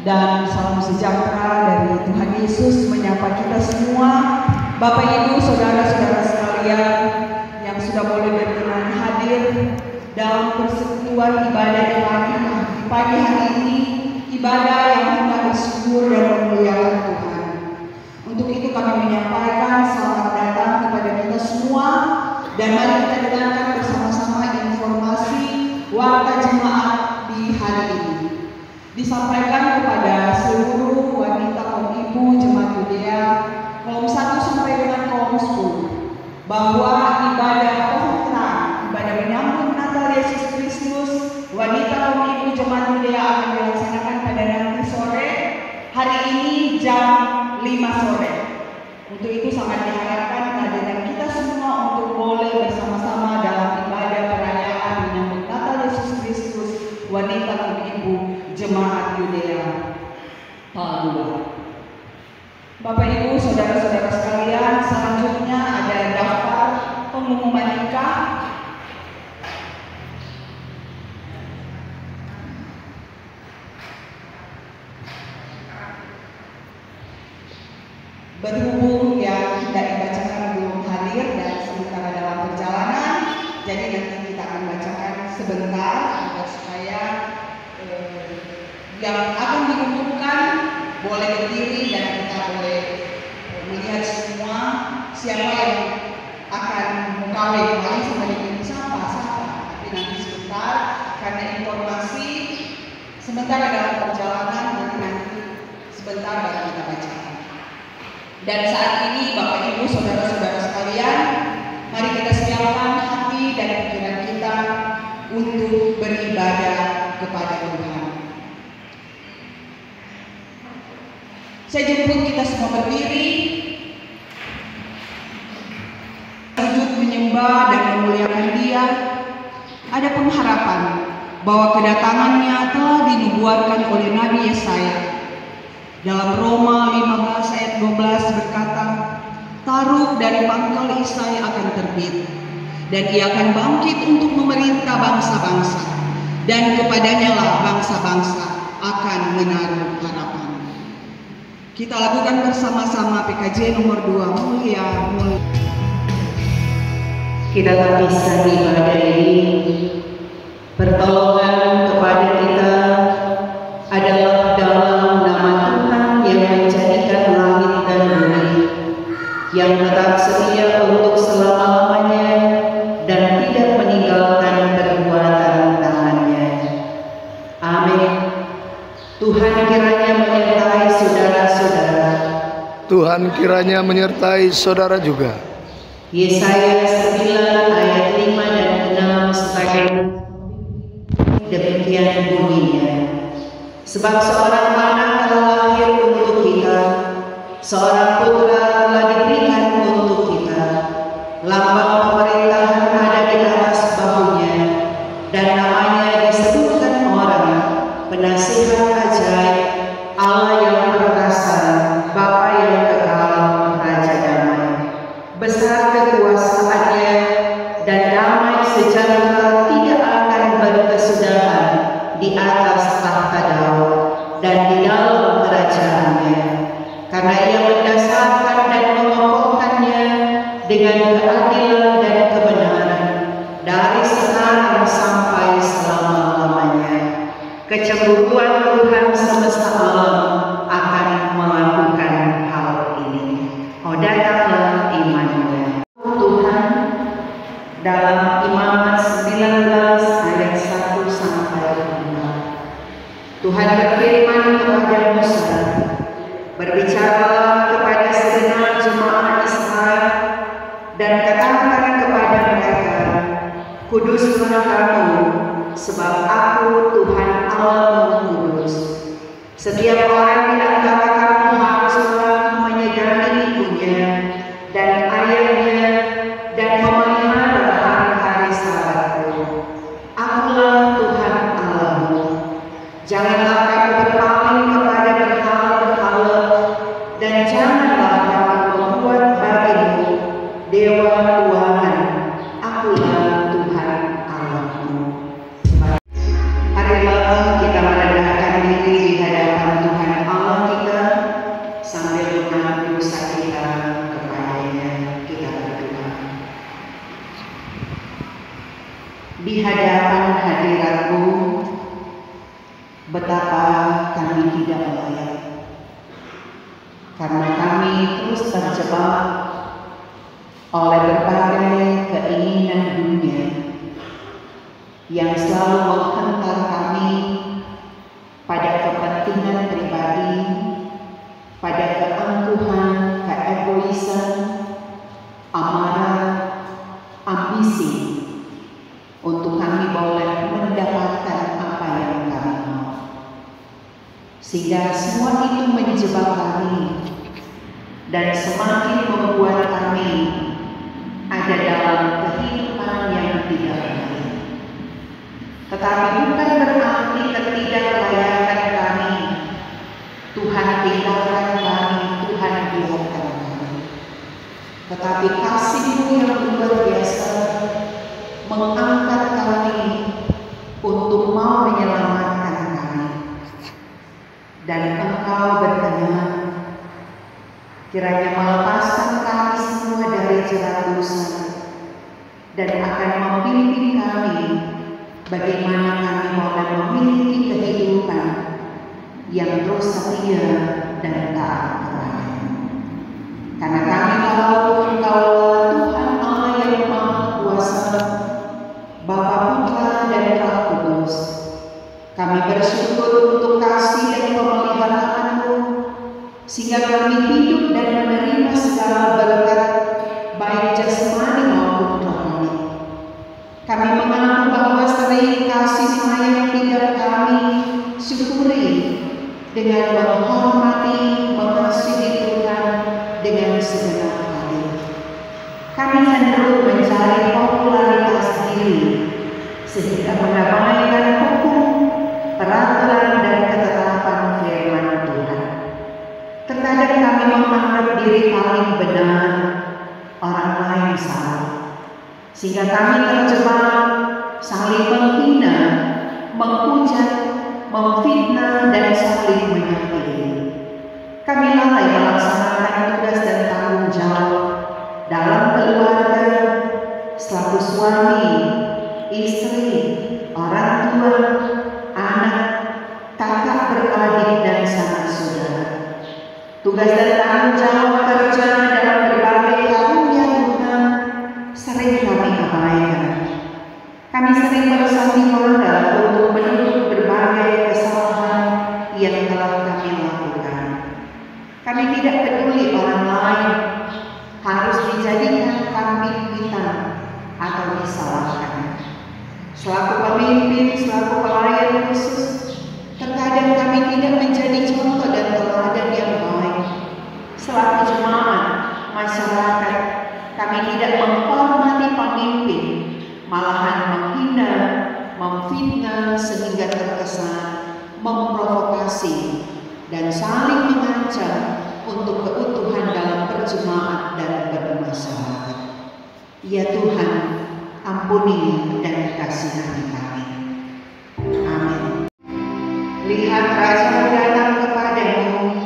dan salam sejahtera dari Tuhan Yesus menyapa kita semua, Bapak Ibu, saudara-saudara sekalian yang sudah boleh berkenan hadir dalam persekutuan ibadah di pagi hari ini, ibadah yang hendak bersyukur dan memuliakan Tuhan. Untuk itu kami menyampaikan selamat datang kepada kita semua, dan mari kita dengarkan bersama-sama informasi warta jemaat di hari ini. Disampaikan kepada seluruh wanita kaum ibu jemaat Yudea kolom 1 sampai dengan kolom 10 bahwa ibadah pohon terang, ibadah menyambut Natal Yesus Kristus wanita kaum ibu jemaat Yudea akan dilaksanakan pada nanti sore hari ini jam 5 sore. Untuk itu sangat diharapkan kehadiran kita semua untuk boleh bersama-sama dalam ibadah perayaan menyambut Natal Yesus Kristus wanita kaum ibu jemaat Yudea Palua. Bapak Ibu, saudara-saudara sekalian, selanjutnya ada daftar pengumuman nikah. Berhubung yang tidak dibacakan belum hadir dan sementara dalam perjalanan, jadi nanti kita akan bacakan sebentar agar supaya yang akan diumumkan boleh berdiri dan kita boleh melihat semua siapa yang akan mengkawin. Paling sama dengan siapa, tapi nanti sebentar karena informasi sementara dalam perjalanan nanti sebentar baru kita bacakan. Dan saat ini Bapak Ibu saudara-saudara sekalian, mari kita siapkan hati dan pikiran kita untuk beribadah kepada Tuhan. Saya jemput kita semua berdiri, sujud menyembah dan memuliakan Dia. Ada pengharapan bahwa kedatangannya telah dinubuatkan oleh Nabi Yesaya. Dalam Roma 15 ayat 12 berkata, "Taruk dari pangkal Isai akan terbit, dan ia akan bangkit untuk memerintah bangsa-bangsa, dan kepadanya lah bangsa-bangsa akan menaruh harapan." Kita lakukan bersama-sama PKJ nomor 2, Mulia Mulia. Kita lakukan ibadah ini, pertolongan kepada kita adalah dalam nama Tuhan yang menjadikan langit dan bumi, yang tetap setia untuk selama-lamanya dan tidak meninggalkan perbuatan tangannya. Amin. Tuhan kiranya menyertai saudara-saudara. Tuhan kiranya menyertai saudara juga. Yesaya 9 ayat 5 dan 6 sebagai demikian bunyinya. Sebab seorang anak telah lahir untuk kita, seorang putra telah diberikan untuk kita. Lambang pemerintahan ada di atas bahunya, dan namanya disebutkan orang Penasihat Ajaib, Allah yang perkasa, Bapa yang kekal, Raja damai. Besar kekuasaannya dan damai sejahtera tidak akan berkesudahan di atas tahta Daud dan di dalam kerajaannya, karena ia mendasarkan dan mengokohkannya dengan keadilan dan kebenaran dari sekarang sampai selama-lamanya. Kecemburuan Tuhan semesta alam akan melakukan hal ini. Oh, datanglah imannya. Tuhan dalam Imamat 19 ayat 1 sampai 5. Tuhan berfirman kepada Musa, "Berbicaralah kepada segenap jemaat Israel dan katakan kepada mereka, Kuduslah kamu, sebab Aku Tuhan Allahmu kudus. Setiap orang di antara kamu haruslah menyegani ibunya dan ayahnya dan memelihara hari-hari Sabatku. Akulah Tuhan Allahmu. Janganlah kamu berpaling kepada berhala-berhala, dan janganlah kamu membuat bagimu dewa tuangan. Akulah Tuhan Allahmu." Marilah kita merendahkan diri di hadapan Tuhan hadapan hadirat-Mu, betapa kami tidak layak, karena kami terus terjebak oleh berbagai keinginan dunia yang selalu menghantar kami pada kepentingan pribadi, pada keangkuhan, keegoisan, amarah, ambisi, untuk kami boleh mendapatkan apa yang kami mau. Sehingga semua itu menjebak kami dan semakin membuat kami ada dalam kehidupan yang tidak baik. Tetapi bukan berarti ketidaklayakan kami Tuhan tinggalkan kami, Tuhan biarkan kami. Tetapi kasih-Mu yang luar biasa mengangkat kami untuk mau menyelamatkan kami. Dan Engkau berkenan kiranya melepaskan kami semua dari jerat dosa dan akan membimbing kami bagaimana kami boleh memiliki kehidupan yang terus setia dan taat kepada-Mu. Karena kami tahu Engkau Tuhan Allah yang Maha Kuasa, Bapa, Putra, dan Roh Kudus. Kami bersyukur untuk kasih dan pemeliharaan-Mu, sehingga kami hidup dan menerima segala berkat baik jasmani maupun rohani. Kami mengaku bahwa sering kasih sayang tidak kami syukuri dengan menghormati, mengasihi Tuhan dengan segenap hati. Kami cenderung mencari popularitas diri sehingga mengabaikan hukum, peraturan, dan ketetapan firman Tuhan. Terkadang kami menganggap diri paling benar, orang lain salah, sehingga kami terjebak saling menghina, menghujat, memfitnah, dan saling menyakiti. Kami lalai melaksanakan tugas dan tanggung jawab dalam keluarga, selaku suami, istri, orang tua, anak, kakak beradik, dan sanak saudara. Tugas dan tanggung jawab kerja dalam berbagai karunia Tuhan sering kami abaikan. Kami sering bersandiwara untuk menutup berbagai kesalahan yang telah kami lakukan. Kami tidak peduli orang lain harus dijadikan kambing hitam atau disalahkan. Selaku pemimpin, selaku pelayan khusus, terkadang kami tidak menjadi contoh dan teladan yang baik. Selaku jemaat, masyarakat, kami tidak menghormati pemimpin, malahan menghina, memfitnah sehingga terkesan memprovokasi dan saling mengancam untuk keutuhan dalam berjemaat dan bermasyarakat. Ya Tuhan, ampuni dan kasihani kami. Amin. Lihat Raja datang kepadamu,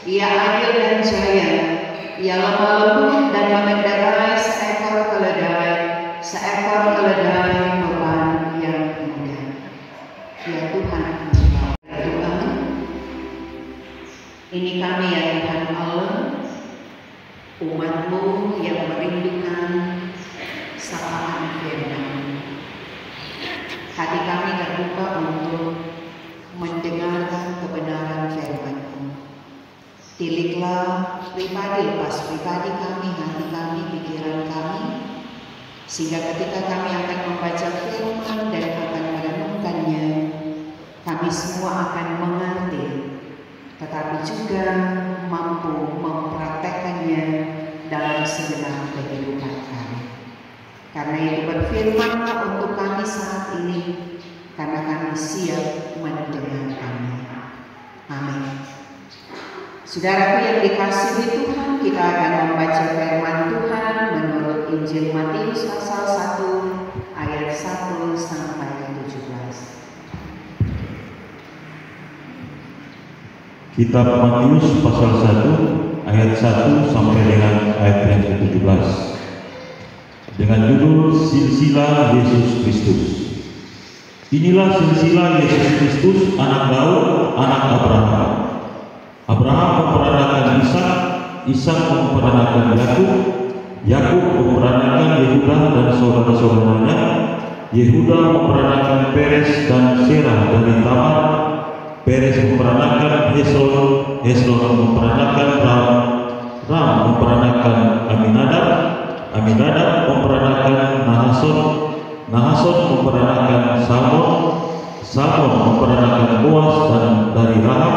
Ia adil dan jaya, Ia lemah lembut dan mengendarai seekor keledai beban yang mudah. Ya Tuhan, Tuhan, ini kami ya Tuhan Allah, umat-Mu yang merindukan sapaan firman. Hati kami terbuka untuk mendengarkan kebenaran firman-Mu. Tiliklah pribadi lepas pribadi kami, hati kami, pikiran kami, sehingga ketika kami akan membaca firman dan akan merenungkannya, kami semua akan mengerti, tetapi juga mampu mempraktekkannya dalam segenap kehidupan kami. Karena itu berfirmanlah untuk kami saat ini, karena kami siap mendengarkannya. Amin. Saudaraku yang dikasihi Tuhan, kita akan membaca firman Tuhan menurut Injil Matius pasal 1 ayat 1 sampai 17. Kitab Matius pasal 1 ayat 1 sampai dengan ayat yang ke-17 dengan judul Silsilah Yesus Kristus. Inilah silsilah Yesus Kristus, anak Daud, anak Abraham. Abraham memperanakan Ishak, Ishak memperanakan Yakub, Yakub memperanakan Yehuda dan saudara-saudaranya, Yehuda memperanakan Peres dan Serah dari Tamar, Peres memperanakan Hesron, Hesron memperanakan Ram, Ram memperanakan Aminadab, Aminadab memperanakan Nahason, Nahason memperanakan Salmon, Salmon memperanakan Boas dan dari Rahab,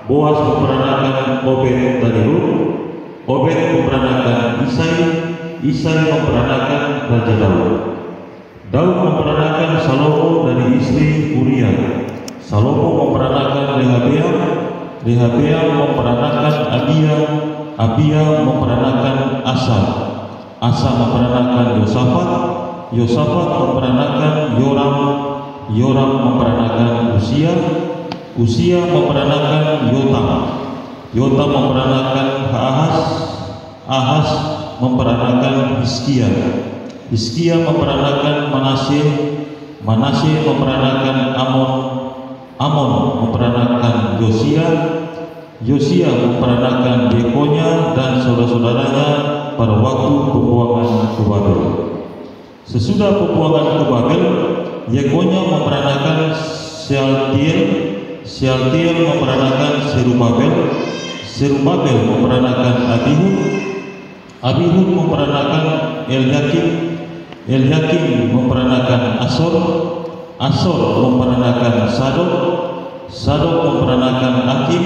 Boas memperanakan Obed dari Rut, Obed memperanakan Isai, Isai memperanakan Raja Daud. Daud memperanakan Salomo dari istri Uria, Salomo memperanakan Rehabeam, Rehabeam memperanakan Abia, Abia memperanakan Asa, Asa memperanakan Yosafat, Yosafat memperanakan Yoram, Yoram memperanakan Usia, Usia memperanakan Yotam, Yotam memperanakan Ahaz, Ahaz memperanakan Hizkia, Hizkia memperanakan Manasye, Manasye memperanakan Amon, Amon memperanakan Yosia, Yosia memperanakan Yekonya dan saudara-saudaranya pada waktu pembuangan ke Babel. Sesudah pembuangan ke Babel, Yekonya memperanakan Shealtiel, Shealtiel memperanakan Serubabel, Serubabel memperanakan Abihud, Abihud memperanakan Eliakim, Eliakim memperanakan Asor, Asor memperanakan Sadok, Sadok memperanakan Akim,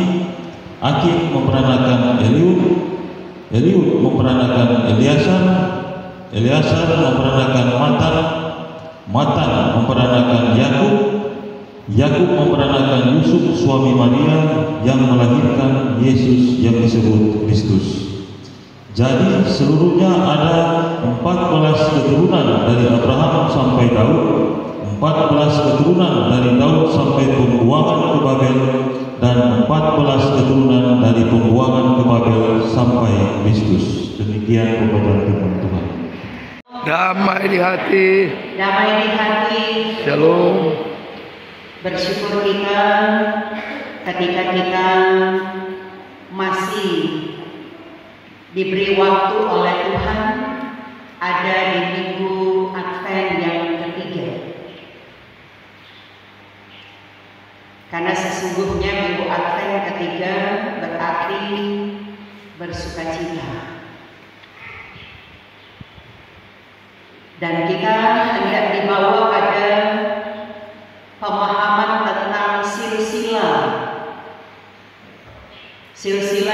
Akim memperanakan Eliud, Eliud memperanakan Eliasar, Eliasar memperanakan Matan, Matan memperanakan Yakub, Yakub memperanakan Yusuf suami Maria yang melahirkan Yesus yang disebut Kristus. Jadi seluruhnya ada 14 keturunan dari Abraham sampai Daud, 14 keturunan dari Daud sampai pembuangan ke Babel, dan 14 keturunan dari pembuangan ke Babel sampai Kristus. Demikian pembacaan firman Tuhan. Damai di hati. Damai di hati. Shalom. Bersyukur kita ketika kita masih diberi waktu oleh Tuhan ada di minggu Advent yang ketiga. Karena sesungguhnya minggu Advent ketiga berarti bersukacita. Dan kita hendak dibawa pada pemahaman tentang silsilah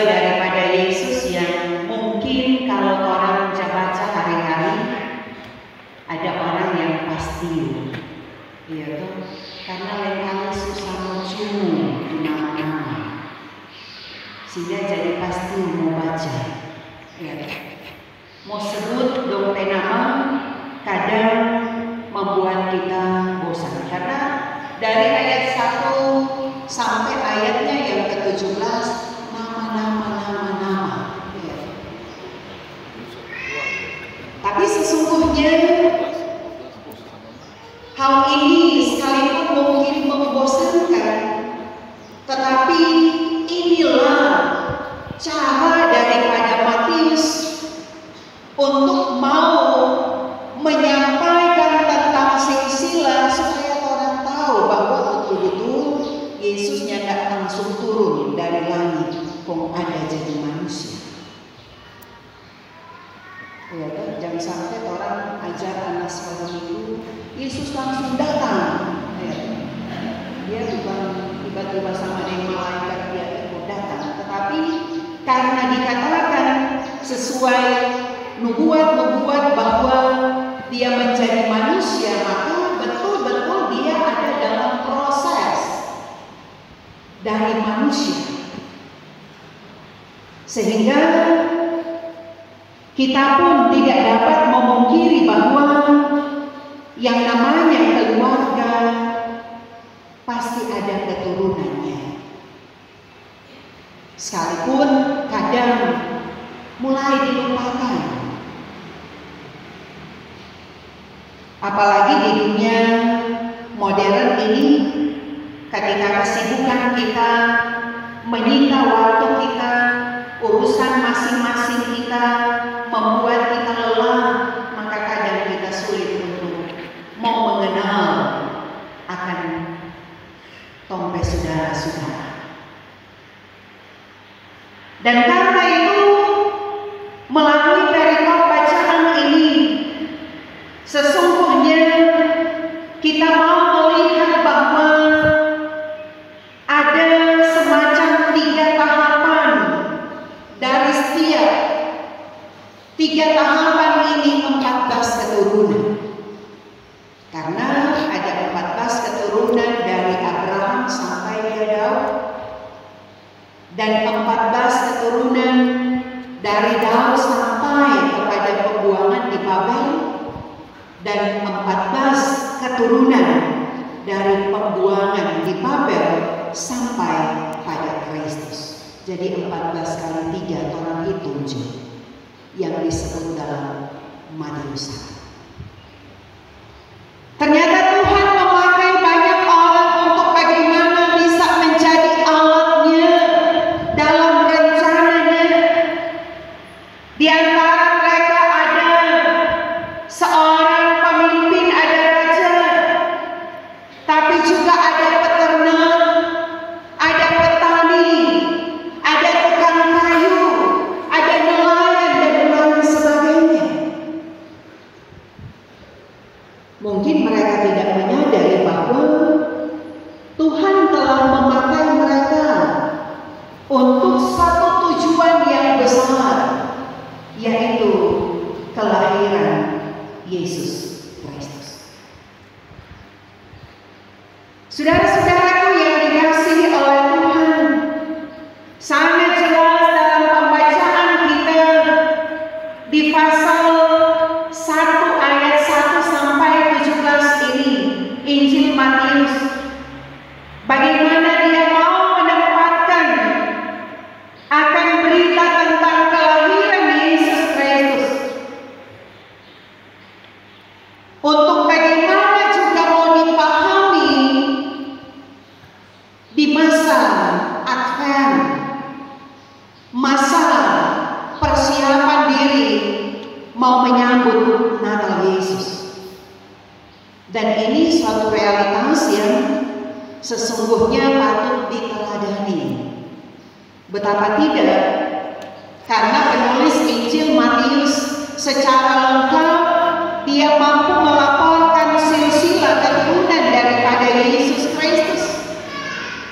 daripada Yesus yang mungkin kalau orang baca hari-hari ada orang yang pasti, ya toh, karena lengkali susah mencium nama-nama, sehingga jadi pasti mau baca, ya toh. Mau sebut dong nama kadang membuat kita bosan, karena dari ayat 1 sampai ayatnya yang ke-17 nama. Ya. Tapi sesungguhnya hal ini sekalipun mungkin membosankan, tetapi inilah cara daripada Matius untuk mau menyampaikan tentang silsilah supaya orang tahu bahwa betul-betul Yesusnya tidak langsung turun dari langit, kok ada jadi manusia. Ya kan, jangan sampai orang ajar anak sekolah itu Yesus langsung datang. Ya, dia bukan tiba-tiba sama dengan malaikat dia ikut datang, tetapi karena dikatakan sesuai nubuat bahwa dia menjadi manusia, maka betul-betul dia ada dalam proses dari manusia, sehingga kita pun tidak dapat memungkiri bahwa yang namanya keluarga pasti ada keturunannya, sekalipun kadang mulai dilupakan. Apalagi di dunia modern ketika kesibukan kita, menyita waktu kita, urusan masing-masing kita membuat kita lelah, maka kadang kita sulit untuk mau mengenal akan tompe saudara-saudara. Dan karena itu, melalui perikop bacaan ini, sesungguhnya kita mau melihat bahwa ada semacam 3 tahapan dari setiap 3 tahapan ini 14 keturunan. Karena ada 14 keturunan dari Abraham sampai Daud, dan 14 keturunan dari Daud sampai kepada pembuangan di Babel, dan 14 keturunan dari pembuangan di Babel sampai pada Kristus. Jadi 14 kali 3 orang itu yang disebut dalam Matius. Ternyata Tuhan memakai banyak orang untuk bagaimana bisa menjadi alatnya dalam rencananya. Di antara mereka ada seorang pemimpin, ada raja, tapi juga ada peternak, ada petani, ada tukang kayu, ada nelayan, dan lain sebagainya. Mungkin mereka tidak menyadari bahwa Tuhan telah memakai mereka untuk satu tujuan yang besar, yaitu kelahiran Yesus Kristus. Saudara-saudaraku yang dikasihi oleh Tuhan, sangat jelas dalam pembacaan kita di pasal 1 ayat 1 sampai 17 ini, Injil Matius, bagaimana dia mau menempatkan akan berita tentang kelahiran Yesus Kristus, untuk bagaimana juga mau dipahami di masa Advent, masa persiapan diri mau menyambut Natal Yesus. Dan ini suatu realitas yang sesungguhnya patut diteladani. Betapa tidak, karena penulis Injil Matius secara lengkap dia mampu melaporkan silsilah keturunan daripada Yesus Kristus.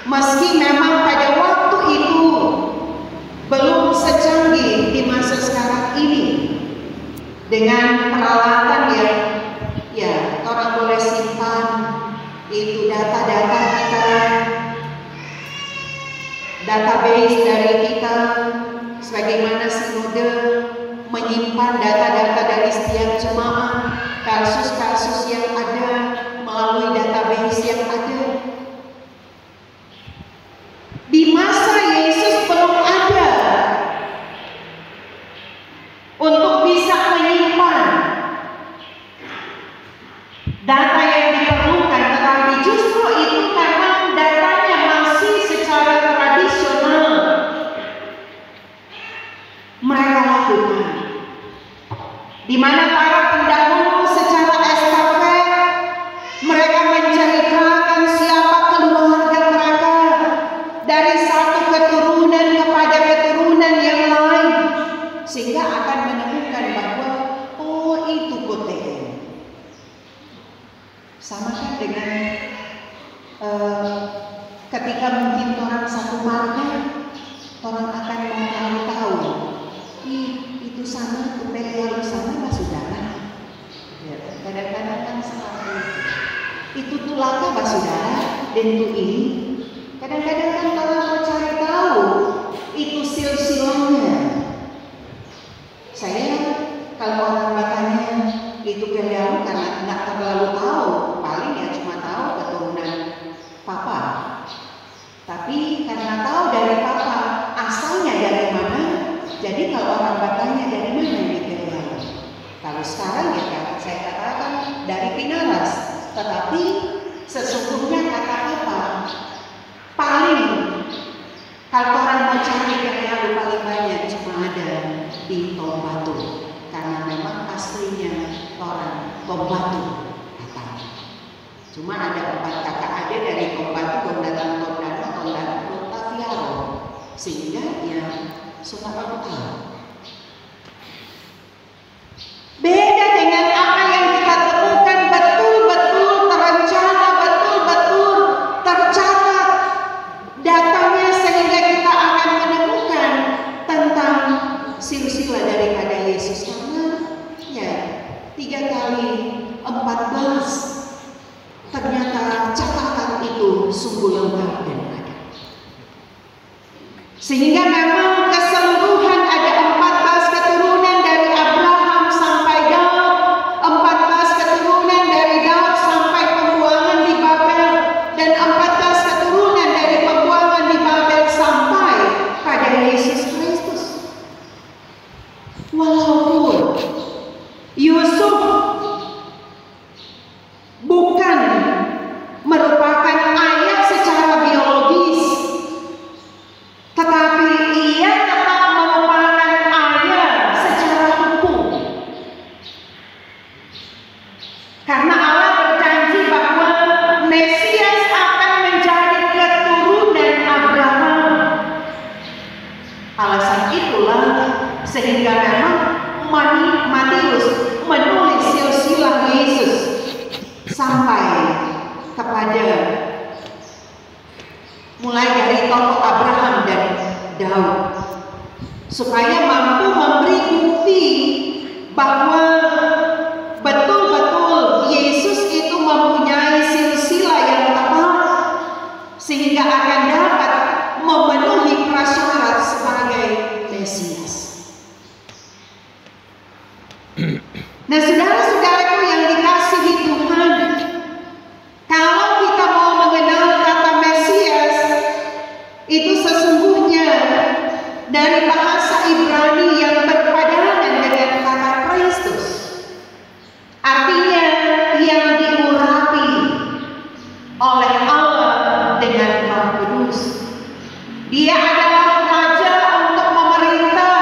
Meski memang pada waktu itu belum secanggih di masa sekarang ini, dengan peralatan yang orang boleh simpan itu data-data kita, database dari kita, sebagaimana sinode menyimpan data-data dari setiap jemaat, kasus-kasus yang ada melalui database yang ada. Di masa Yesus belum ada untuk bisa menyimpan data yang diperlukan, tetapi justru itu karena datanya masih secara tradisional mereka lakukan, di mana para pendahulu secara estafet mereka menceritakan siapa keluarga mereka dari satu keturunan kepada keturunan yang lain, sehingga akan menemukan bahwa oh itu KTM. Sama kan dengan ketika mungkin orang satu marga, orang akan mau tahu, itu sana, yang sana Pak Saudara. Ya, kadang-kadang kan seperti itu tuh laka Pak Saudara, dan itu ini. Kadang-kadang kan kalau mau cari tahu itu silsilahnya. Saya kalau orang bertanya itu keliru karena nggak terlalu tahu, paling ya cuma tahu keturunan papa. Tapi karena tahu dari papa asalnya dari mana, jadi kalau orang bertanya dari mana ini keliru. Kalau sekarang ya saya katakan dari Pinaras, tetapi sesungguhnya kata apa? orang Tombatu katanya. Cuma ada 4 kakak adik dari Tombatu, Gondatan Tondano, Tondano, Rotaviaro, sehingga ya suka tahu. Beda dengan apa yang kita temukan, betul-betul terencana, betul-betul tercatat datanya, sehingga kita akan menemukan tentang silsilah daripada Yesus. Karena ya 3 kali 14 ternyata catatan itu sungguh lengkap dan ada. Sehingga memang keseluruhan ada 14 keturunan dari Abraham sampai Daud, 14 keturunan dari Daud sampai pembuangan di Babel, dan 14 keturunan dari pembuangan di Babel sampai pada Yesus Kristus. Walaupun Yusuf bukan merupakan ayah secara biologis, tetapi ia tetap merupakan ayah secara hukum. Karena Allah berjanji bahwa Mesias akan menjadi keturunan Abraham. Alasan itulah sehingga memang Matius menulis silsilah Yesus sampai kepada mulai dari tokoh Abraham dan Daud, supaya mampu memberi bukti bahwa betul-betul Yesus itu mempunyai silsilah yang tepat, sehingga akan dapat memenuhi prasyarat sebagai Mesias. Nah, saudara-saudaraku yang dikasihi Tuhan, kalau kita mau mengenal kata Mesias, itu sesungguhnya dari bahasa Ibrani yang berpadanan dengan kata Kristus. Artinya yang diurapi oleh Allah dengan Roh Kudus. Dia adalah raja untuk memerintah,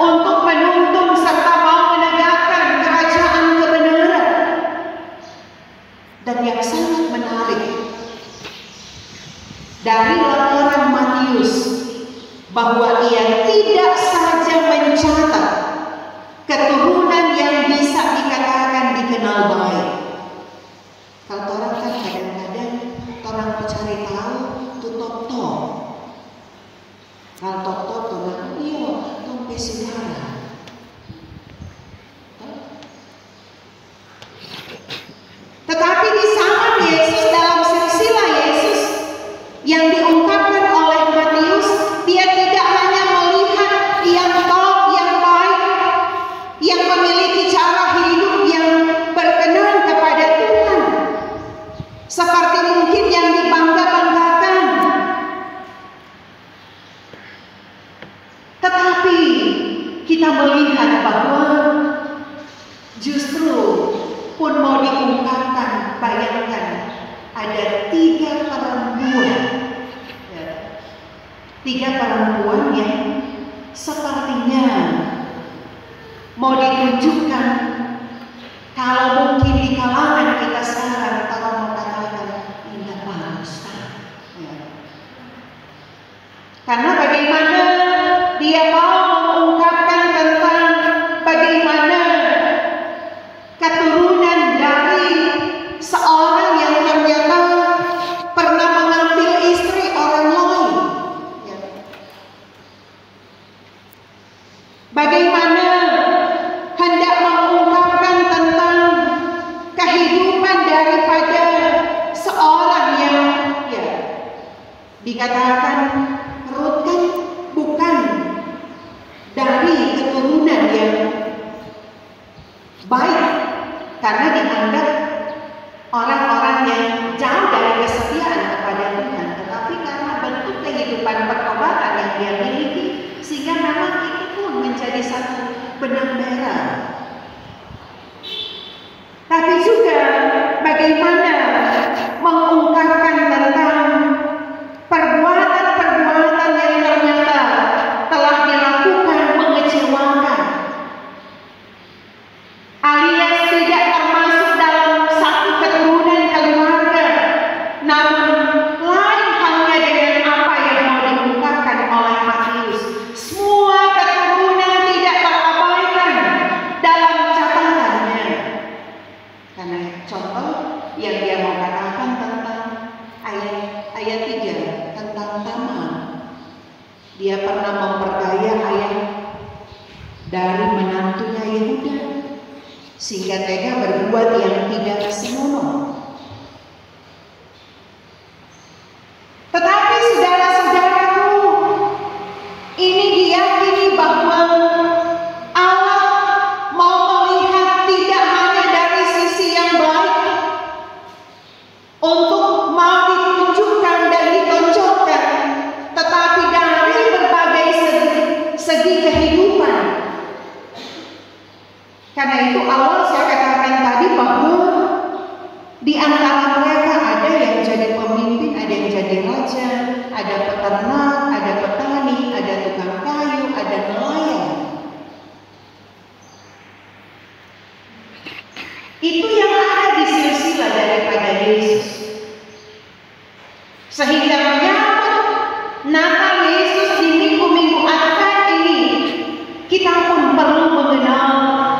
untuk menuntun serta mau menegakkan kerajaan kebenaran. Dan yang sangat menarik dari laporan Matius, bahwa ia tidak saja mencatat keturunan yang bisa dikatakan dikenal baik. Kalau orang kan kadang-kadang orang mencari tahu tutup-top. Kalau tutup orang iya sampai saudara. Tetapi di zaman Yesus, dalam silsilah Yesus yang diungkapkan oleh Matius, dia tidak hanya melihat yang top, yang baik, yang memiliki cara hidup yang berkenan kepada Tuhan, seperti mungkin yang dibangga-banggakan, tetapi kita melihat bahwa justru pun mau diungkapkan, bayangkan ada 3 perempuan, 3 perempuan yang sepertinya mau ditunjukkan, kalau mungkin di kalangan kita sekarang orang mengatakan tidak bagus, karena bagaimana dia mau mengungkapkan tentang bagaimana keturunan dari seorang yang ternyata pernah mengambil istri orang lain. Bagaimana hendak mengungkapkan tentang kehidupan daripada seorang yang dikatakan Rut kan bukan dari keturunan yang baik, karena dianggap orang-orang yang jauh dari kesetiaan kepada Tuhan, tetapi karena bentuk kehidupan pertobatan yang dia miliki, sehingga memang itu pun menjadi satu benang merah. Tapi juga bagaimana mengungkapkan tentang perbuatan-perbuatan yang ternyata telah dilakukan mengecewakan, alias tidak sehingga tega berbuat yang tidak senonoh. Tetapi saudara-saudaraku, ini diyakini bahwa Allah mau melihat tidak hanya dari sisi yang baik untuk mau ditunjukkan dan ditonjolkan, tetapi dari berbagai segi kehidupan. Karena itu awal saya katakan tadi bahwa di antara mereka ada yang jadi pemimpin, ada yang jadi raja, ada peternak, ada petani, ada tukang kayu, ada nelayan. Itu yang ada di silsilah daripada Yesus. Sehingga menyambut Natal Yesus di minggu-minggu Advent ini, kita pun perlu mengenal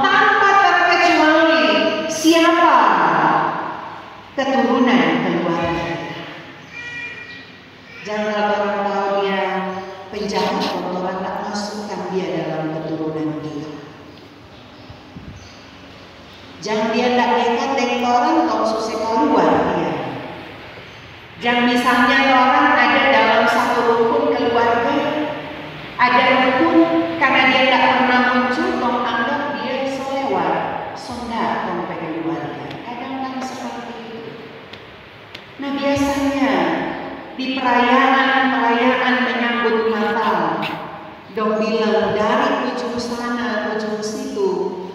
tanpa terkecuali siapa keturunan keluarga. Jangan orang tahu dia penjahat, orang tak masukkan dia dalam keturunan dia. Jangan dia tak dekat dengan orang kau susah keluar dia. Jangan misalnya orang ada dalam satu rukun keluarga, ada rukun karena dia tak pernah muncul, kau anggap dia selewat, sonda kau keluarga. Kadang-kadang seperti itu. Nah biasanya di perayaan menyambut Natal, dong bilang dari ujung sana, ujung situ,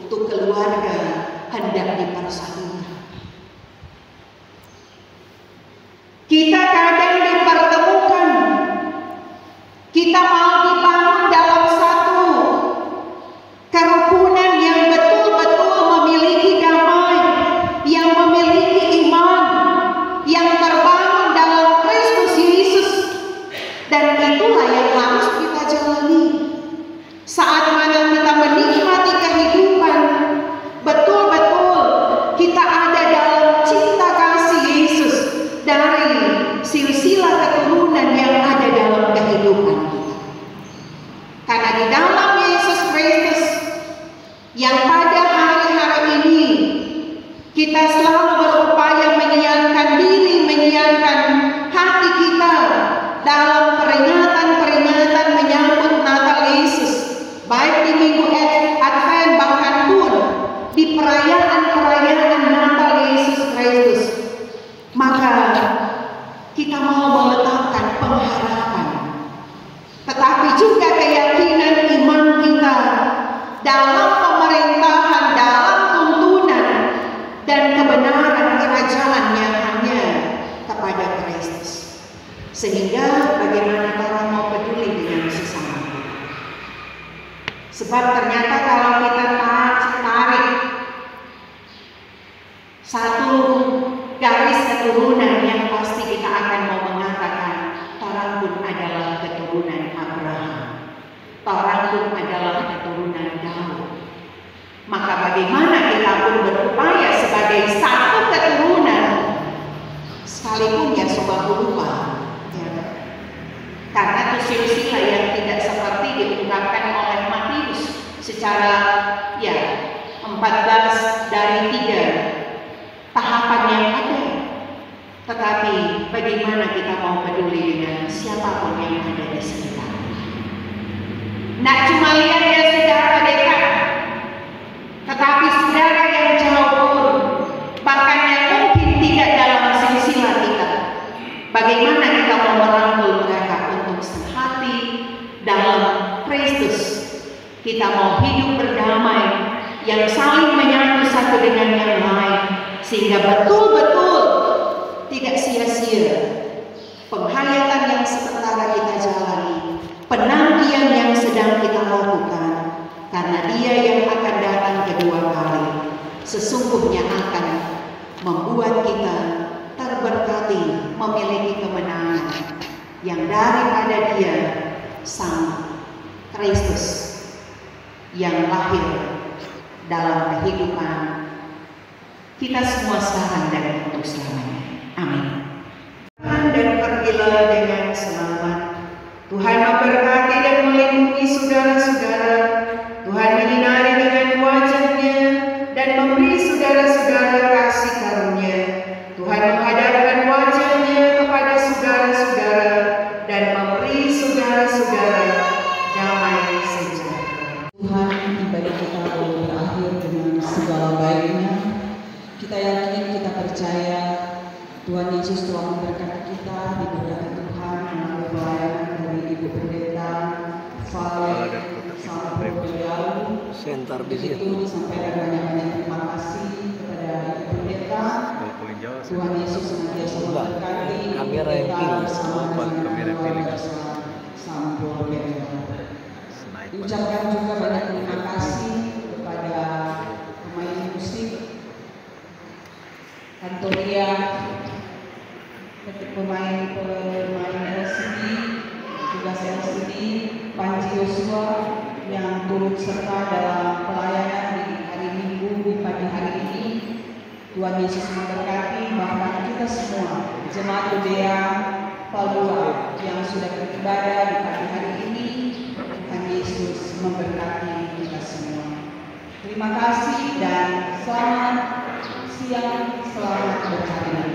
tuh keluarga hendak dipersatukan. Kita kadang dipertemukan, kita mau dibangun dalam satu kerukunan yang betul-betul memiliki damai, yang memiliki iman, yang terbangun dalam Kristus Yesus. Dan itulah yang harus kita jalani. Saat mana kita menikmati kehidupan, betul-betul kita ada dalam cinta kasih Yesus dari silsilah keturunan yang ada dalam kehidupan kita. Karena di dalam Yesus Kristus yang pada hari-hari ini kita selalu berupaya menyiapkan diri, menyiapkan hati kita dalam peringatan-peringatan menyambut Natal Yesus, baik di minggu Advent bahkan pun di perayaan-perayaan Natal Yesus Kristus. Maka kita mau meletakkan pengharapan, tetapi juga keyakinan iman kita dalam pemerintahan, dalam tuntunan dan kebenaran kerajaannya hanya kepada Kristus. Sehingga bagaimana cara mau peduli dengan sesama kita. Sebab ternyata kalau kita tarik satu garis keturunan, yang pasti kita akan mau mengatakan orang pun adalah keturunan Abraham, orang pun adalah keturunan Daud. Maka bagaimana kita pun berupaya sebagai satu keturunan, sekalipun ya sobat lupa ya. Karena itu silsilah yang tidak seperti diungkapkan oleh Matius secara ya 14 dari 3 tahapan yang ada. Tetapi bagaimana kita mau peduli dengan siapapun yang ada di sekitar. Nak cuma lihat ya saudara dekat, tetapi saudara yang jauh pun, bahkan yang mungkin tidak dalam silsilah kita. Bagaimana kita mau merangkul mereka untuk sehati dalam Kristus. Kita mau hidup berdamai, yang saling menyatu satu dengan yang lain, sehingga betul-betul tidak sia-sia penghayatan yang sementara kita jalani, penantian yang sedang kita lakukan, karena Dia yang akan datang kedua kali sesungguhnya akan membuat kita terberkati, memiliki kemenangan yang daripada Dia Sang Kristus yang lahir dalam kehidupan kita semua sekarang dan untuk selamanya. Amin. Dan pergilah dengan selamat. Tuhan memberkati dan melindungi saudara-saudara. Tuhan menyinari dengan wajah-Nya dan memberi segala baiknya. Kita yakin, kita percaya Tuhan Yesus telah memberkati kita, diberkati Tuhan melalui pelayanan dari Ibu Pendeta Vale Salvador. Sentar di Itu situ. disampaikan banyak-banyak terima kasih kepada Ibu Pendeta. Tuhan Yesus senantiasa memberkati Kamera yang kita pilih. bersama dengan keluarga Sampurna. Diucapkan juga banyak terima kasih kepada pemain musik Antonia, pemain LCD, tugas LCD, Panji Yosua yang turut serta dalam pelayanan di hari Minggu di pagi hari ini. Tuhan Yesus memberkati, bahkan kita semua jemaat Yudea Palua yang sudah beribadah di pagi hari ini. Tuhan Yesus memberkati kita semua. Terima kasih dan selamat siang, selamat berhari.